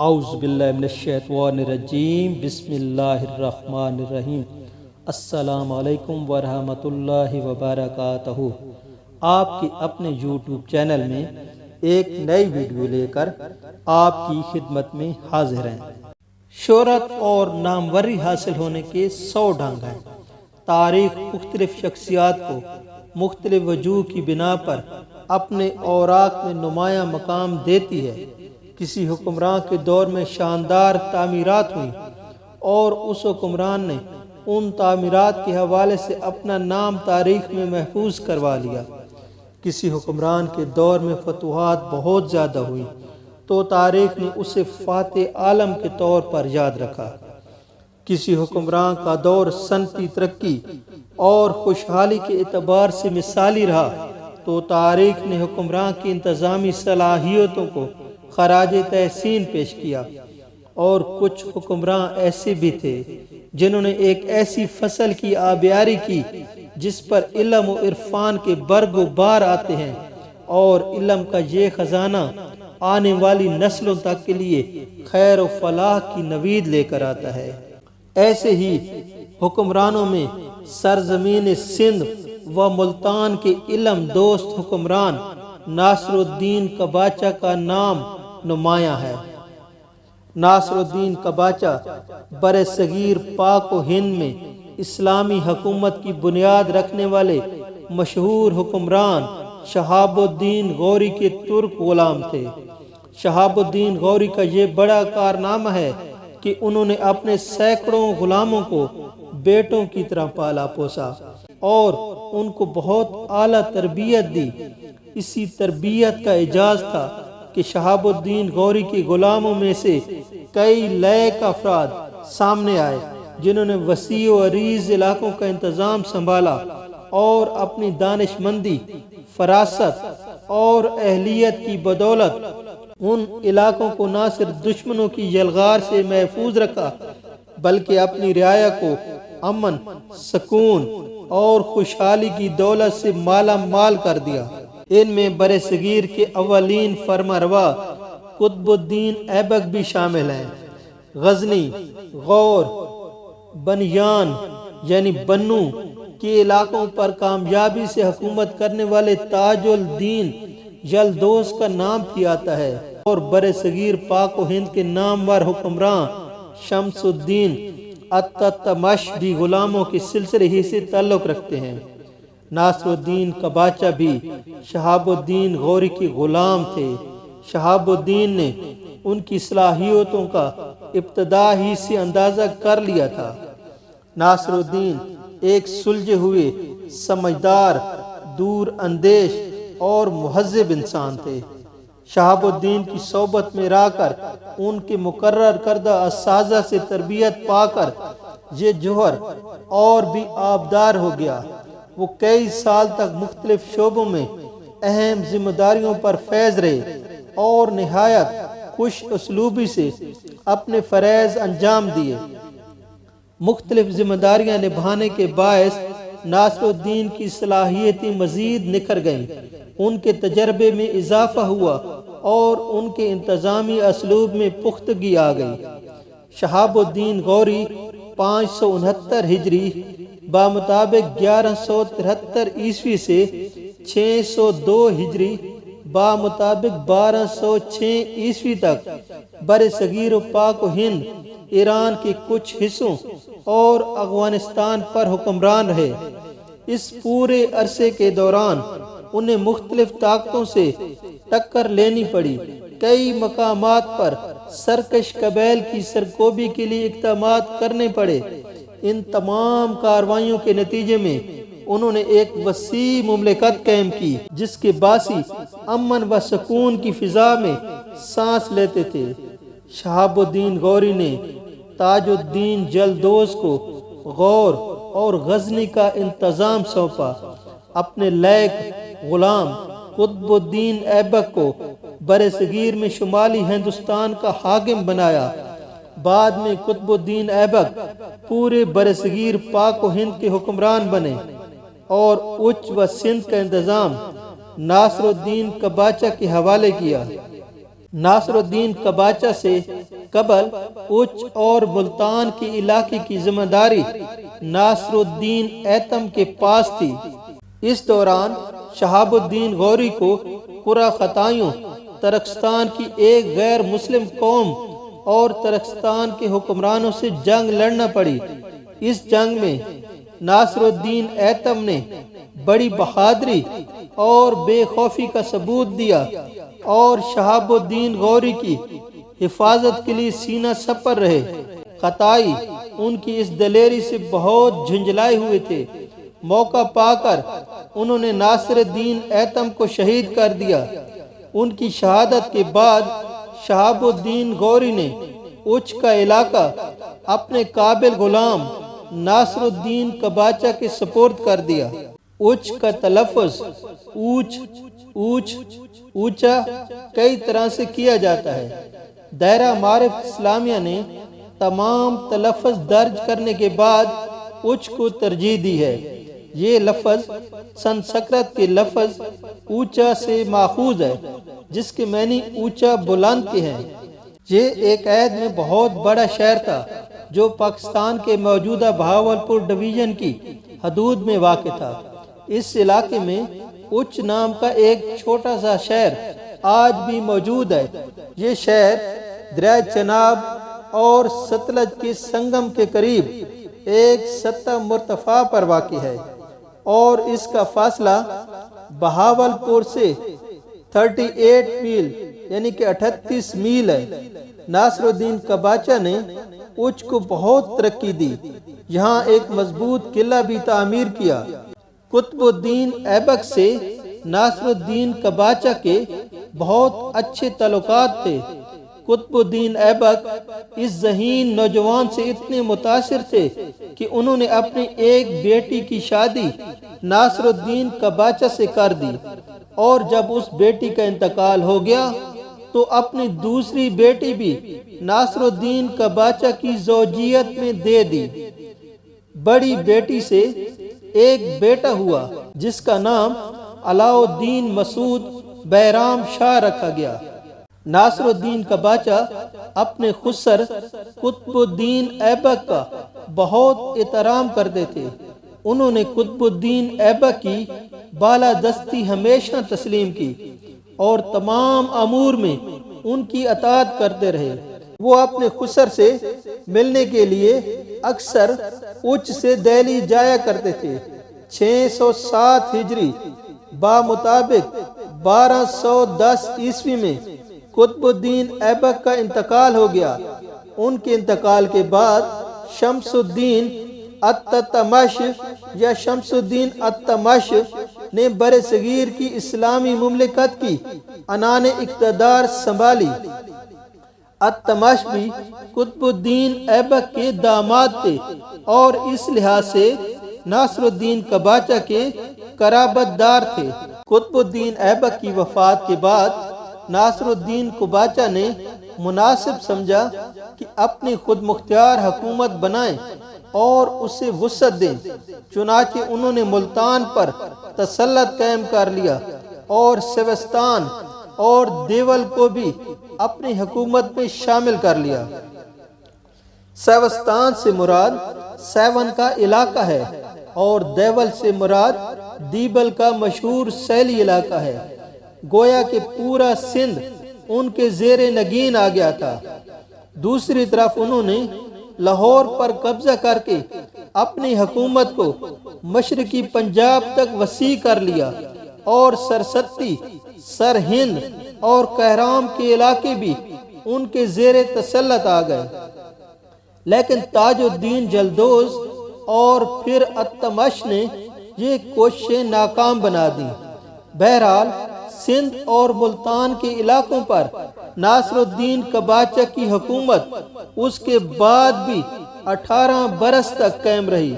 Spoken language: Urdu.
اعوذ باللہ من الشیطان الرجیم بسم اللہ الرحمن الرحیم السلام علیکم ورحمۃ اللہ وبرکاتہ۔ آپ کے اپنے یوٹیوب چینل میں ایک نئی ویڈیو لے کر آپ کی خدمت میں حاضر ہیں۔ شہرت اور ناموری حاصل ہونے کے 100 ڈھنگ ہیں۔ تاریخ مختلف شخصیات کو مختلف وجوہ کی بنا پر اپنے اوراق میں نمایاں مقام دیتی ہے۔ کسی حکمران کے دور میں شاندار تعمیرات ہوئیں اور اس حکمران نے ان تعمیرات کے حوالے سے اپنا نام تاریخ میں محفوظ کروا لیا۔ کسی حکمران کے دور میں فتوحات بہت زیادہ ہوئی تو تاریخ نے اسے فاتح عالم کے طور پر یاد رکھا۔ کسی حکمران کا دور صنعتی ترقی اور خوشحالی کے اعتبار سے مثالی رہا تو تاریخ نے حکمران کی انتظامی صلاحیتوں کو خراج تحسین پیش کیا۔ اور کچھ حکمراں ایسے بھی تھے جنہوں نے ایک ایسی فصل کی آبیاری کی جس پر علم و عرفان کے برگ و بار آتے ہیں اور علم کا یہ خزانہ آنے والی نسلوں تک کے لیے خیر و فلاح کی نوید لے کر آتا ہے۔ ایسے ہی حکمرانوں میں سرزمین سندھ و ملتان کے علم دوست حکمران ناصر الدین قباچہ کا نام نمایاں ہے۔ ناصر الدین قباچہ برصغیر پاک و ہند میں اسلامی حکومت کی بنیاد رکھنے والے مشہور حکمران شہاب الدین غوری کے ترک غلام تھے۔ شہاب الدین غوری کا یہ بڑا کارنامہ ہے کہ انہوں نے اپنے سینکڑوں غلاموں کو بیٹوں کی طرح پالا پوسا اور ان کو بہت اعلیٰ تربیت دی۔ اسی تربیت کا اعزاز تھا کہ شہاب الدین غوری کے غلاموں میں سے کئی لائق افراد سامنے آئے جنہوں نے وسیع و عریض علاقوں کا انتظام سنبھالا اور اپنی دانش مندی، فراست اور اہلیت کی بدولت ان علاقوں کو نہ صرف دشمنوں کی یلغار سے محفوظ رکھا بلکہ اپنی رعایا کو امن، سکون اور خوشحالی کی دولت سے مالا مال کر دیا۔ ان میں برصغیر کے اولین فرمانروا قطب الدین ایبک بھی شامل ہیں۔ غزنی، غور، بنیان یعنی بنو کے علاقوں پر کامیابی سے حکومت کرنے والے تاج الدین یلدوز کا نام بھی آتا ہے اور برصغیر پاک و ہند کے نامور حکمراں شمس الدین التتمش بھی غلاموں کے سلسلے ہی سے تعلق رکھتے ہیں۔ ناصر الدین قباچہ بھی شہاب الدین غوری کے غلام تھے۔ شہاب الدین نے ان کی صلاحیتوں کا ابتدا ہی سے اندازہ کر لیا تھا۔ ناصر الدین ایک سلجھے ہوئے، سمجھدار، دور اندیش اور مہذب انسان تھے۔ شہاب الدین کی صحبت میں رہ کر ان کے مقرر کردہ اساتذہ سے تربیت پا کر یہ جوہر اور بھی آبدار ہو گیا۔ وہ کئی سال تک مختلف شعبوں میں اہم ذمہ داریوں پر فائز رہے اور نہایت خوش اسلوبی سے اپنے فرائض انجام دیے۔ مختلف ذمہ داریاں نبھانے کے باعث ناصر الدین کی صلاحیتیں مزید نکھر گئیں، ان کے تجربے میں اضافہ ہوا اور ان کے انتظامی اسلوب میں پختگی آ گئی۔ شہاب الدین غوری 569 ہجری بامطابق 1173 عیسوی سے 602 ہجری بامطابق 1206 عیسوی تک برصغیر و پاک و ہند، ایران کے کچھ حصوں اور افغانستان پر حکمران رہے۔ اس پورے عرصے کے دوران انہیں مختلف طاقتوں سے ٹکر لینی پڑی۔ کئی مقامات پر سرکش قبائل کی سرکوبی کے لیے اقدامات کرنے پڑے۔ ان تمام کارروائیوں کے نتیجے میں انہوں نے ایک وسیع مملکت قائم کی جس کے باسی امن و سکون کی فضا میں سانس لیتے تھے۔ شہاب الدین غوری نے تاج الدین یلدوز کو غور اور غزنی کا انتظام سونپا۔ اپنے لائق غلام قطب الدین ایبک کو برصغیر میں شمالی ہندوستان کا حاکم بنایا۔ بعد میں قطب الدین ایبک پورے برصغیر پاک و ہند کے حکمران بنے اور اچ و سندھ کا انتظام ناصر الدین قباچہ کے حوالے کیا۔ ناصر الدین قباچہ سے قبل اچ اور ملتان کے علاقے کی ذمہ داری ناصر الدین ایتم کے پاس تھی۔ اس دوران شہاب الدین غوری کو قرہ خطائیوں، ترکستان کی ایک غیر مسلم قوم اور ترکستان کے حکمرانوں سے جنگ لڑنا پڑی۔ اس جنگ میں ناصر الدین ایتم نے بڑی بہادری اور بے خوفی کا ثبوت دیا اور شہاب الدین غوری کی حفاظت کے لیے سینہ سپر رہے۔ خطائی ان کی اس دلیری سے بہت جھنجھلائے ہوئے تھے۔ موقع پا کر انہوں نے ناصر الدین ایتم کو شہید کر دیا۔ ان کی شہادت کے بعد شہاب الدین غوری نے اچ کا علاقہ اپنے قابل غلام ناصر الدین قباچہ کے سپرد کر دیا۔ اچ کا تلفظ اوچ، اوچ، اوچا کئی طرح سے کیا جاتا ہے۔ دائرہ معارف اسلامیہ نے تمام تلفظ درج کرنے کے بعد اچ کو ترجیح دی ہے۔ یہ لفظ سنسکرت کے لفظ اونچا سے ماخوذ ہے، جس کے معنی اونچا بلند کے ہیں۔ یہ ایک عہد میں بہت بڑا شہر تھا جو پاکستان کے موجودہ بہاولپور ڈویژن کی حدود میں واقع تھا۔ اس علاقے میں اچ نام کا ایک چھوٹا سا شہر آج بھی موجود ہے۔ یہ شہر دریائے چناب اور ستلج کے سنگم کے قریب ایک سطح مرتفع پر واقع ہے اور اس کا فاصلہ بہاولپور سے 38 میل یعنی کہ 38 میل ہے۔ ناصر الدین قباچہ نے اچ کو بہت ترقی دی، یہاں ایک مضبوط قلعہ بھی تعمیر کیا۔ قطب الدین ایبک سے ناصر الدین قباچہ کے بہت اچھے تعلقات تھے۔ قطب الدین ایبک اس ذہین نوجوان سے اتنے متاثر تھے کہ انہوں نے اپنی ایک بیٹی کی شادی ناصر الدین قباچہ سے کر دی، اور جب اس بیٹی کا انتقال ہو گیا تو اپنی دوسری بیٹی بھی ناصر الدین قباچہ کی زوجیت میں دے دی۔ بڑی بیٹی سے ایک بیٹا ہوا جس کا نام علاء الدین مسعود بیرام شاہ رکھا گیا۔ ناصر الدین قباچہ اپنے خسر قطب الدین ایبک کا بہت احترام کرتے تھے۔ انہوں نے قطب الدین ایبک کی بالادستی ہمیشہ تسلیم کی اور تمام امور میں ان کی اطاعت کرتے رہے۔ وہ اپنے خسر سے ملنے کے لیے اکثر اچ سے دہلی جایا کرتے تھے۔ 607 ہجری بمطابق 1210 عیسوی میں قطب الدین ایبک کا انتقال ہو گیا۔ ان کے انتقال کے بعد شمس الدین التتمش یا شمس الدین التمش نے برصغیر کی اسلامی مملکت کی عنان اقتدار سنبھالی۔ التمش بھی قطب الدین ایبک کے داماد تھے اور اس لحاظ سے ناصر الدین قباچہ کے قرابت دار تھے۔ قطب الدین ایبک کی وفات کے بعد ناصر الدین قباچہ نے مناسب سمجھا کہ اپنی خود مختار حکومت بنائیں اور اسے وسعت دیں، چنانچہ انہوں نے ملتان پر تسلط قائم کر لیا اور سیوستان اور دیول کو بھی اپنی حکومت میں شامل کر لیا۔ سیوستان سے مراد سیون کا علاقہ ہے اور دیول سے مراد دیبل کا مشہور سیلی علاقہ ہے۔ گویا کہ پورا سندھ ان کے زیر نگین آ گیا تھا۔ دوسری طرف انہوں نے لاہور پر قبضہ کر کے اپنی حکومت کو مشرقی پنجاب تک وسیع کر لیا اور سرستی، سرہند اور کہرام کے علاقے بھی ان کے زیر تسلط آ گئے۔ لیکن تاج الدین جلدوز اور پھر التمش نے یہ کوششیں ناکام بنا دیں۔ بہرحال سندھ اور ملتان کے علاقوں پر ناصر الدین قباچہ کی حکومت اس کے بعد بھی 18 برس تک قائم رہی۔